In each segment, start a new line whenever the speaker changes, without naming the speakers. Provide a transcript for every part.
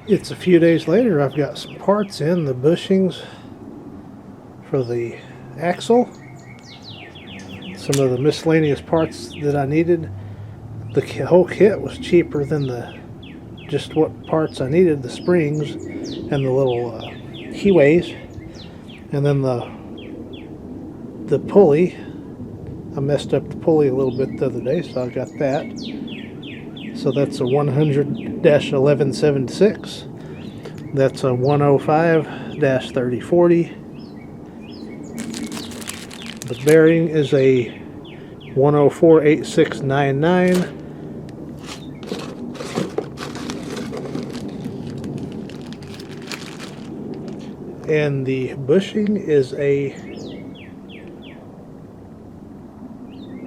It's a few days later. I've got some parts in, the bushings for the axle, some of the miscellaneous parts that I needed. The whole kit was cheaper than just what parts I needed, the springs and the little keyways, and then the pulley. I messed up the pulley a little bit the other day, so I got that. So that's a 100-1176. That's a 105-3040. The bearing is a 104-8699. And the bushing is a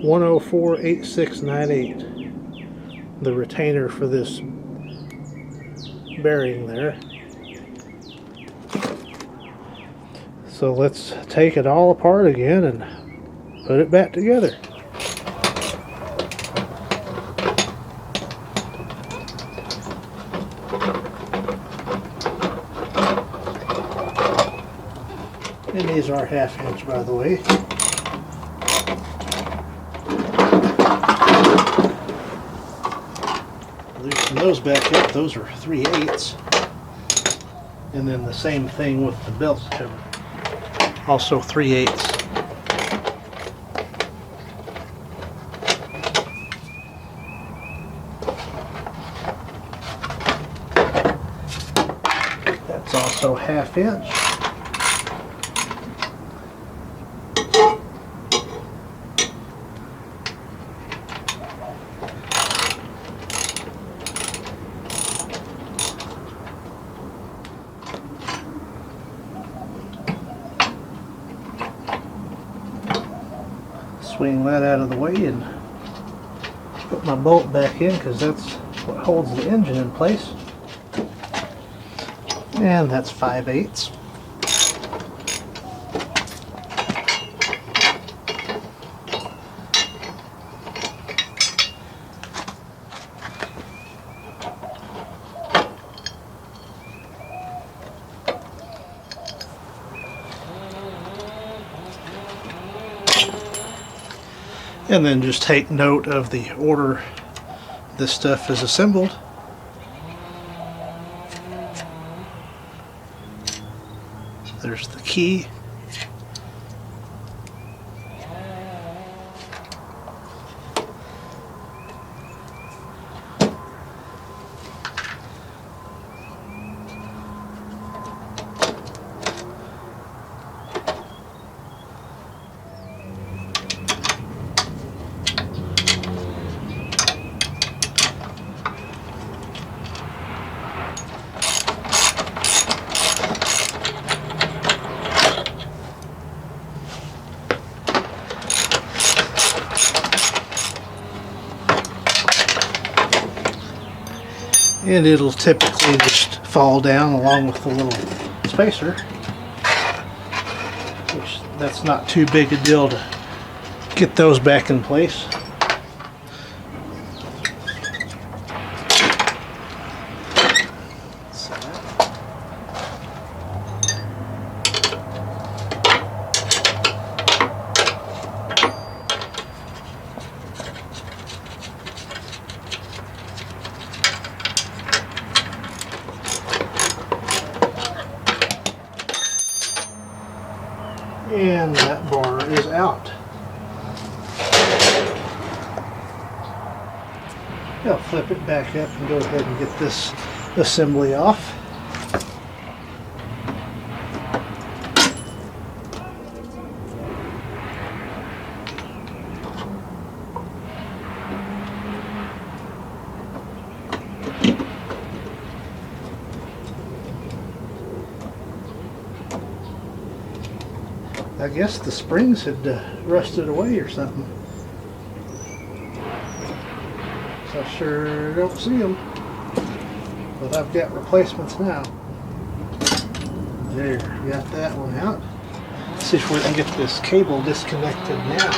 104-8698. The retainer for this bearing there. So let's take it all apart again and put it back together. And these are 1/2 inch, by the way. Loosen those back up. Those are 3/8. And then the same thing with the belt cover. Also 3/8. That's also 1/2 inch. Swing that out of the way and put my bolt back in, because that's what holds the engine in place. And that's 5/8. And then just take note of the order this stuff is assembled. There's the key. And it'll typically just fall down along with the little spacer, which that's not too big a deal to get those back in place. And that bar is out. I'll flip it back up and go ahead and get this assembly off. I guess the springs had rusted away or something. So I sure don't see them. But I've got replacements now. There, got that one out. Let's see if we can get this cable disconnected now.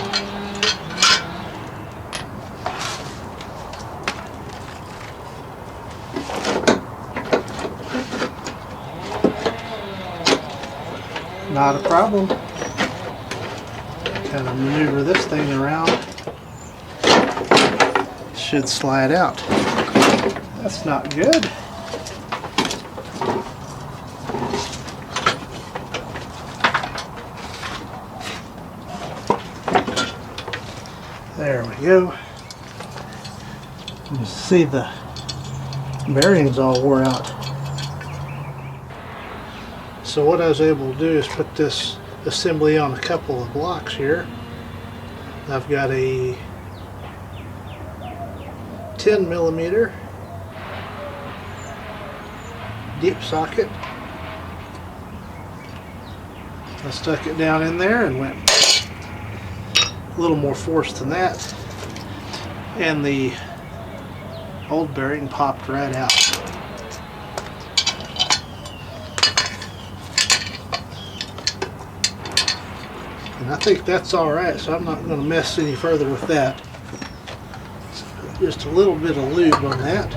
Not a problem. Kind of maneuver this thing around. Should slide out. That's not good. There we go. You can see the bearings all wore out. So what I was able to do is put this assembly on a couple of blocks here. I've got a 10mm deep socket. I stuck it down in there and went a little more force than that, and the old bearing popped right out. And I think that's alright, so I'm not going to mess any further with that. Just a little bit of lube on that.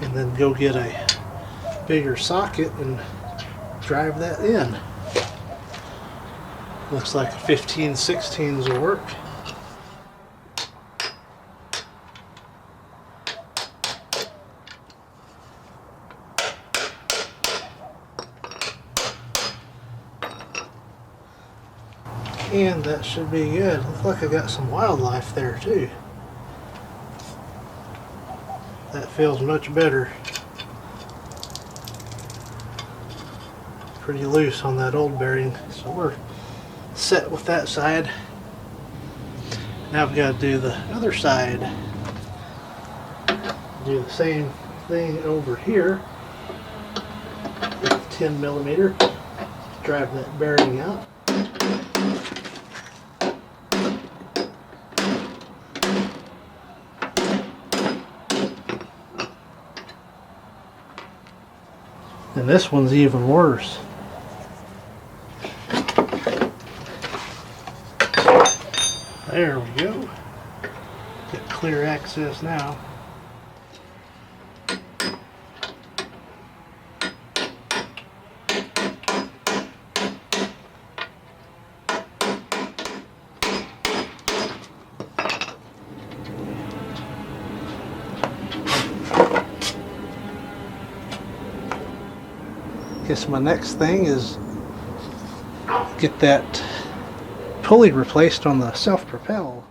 And then go get a bigger socket and drive that in. Looks like a 15/16 will work. And that should be good. Looks like I got some wildlife there too. That feels much better. Pretty loose on that old bearing, so we're set with that side. Now I've got to do the other side. Do the same thing over here. 10mm. Drive that bearing out. And this one's even worse. There we go. Get clear access now. Guess my next thing is get that pulley replaced on the self-propel.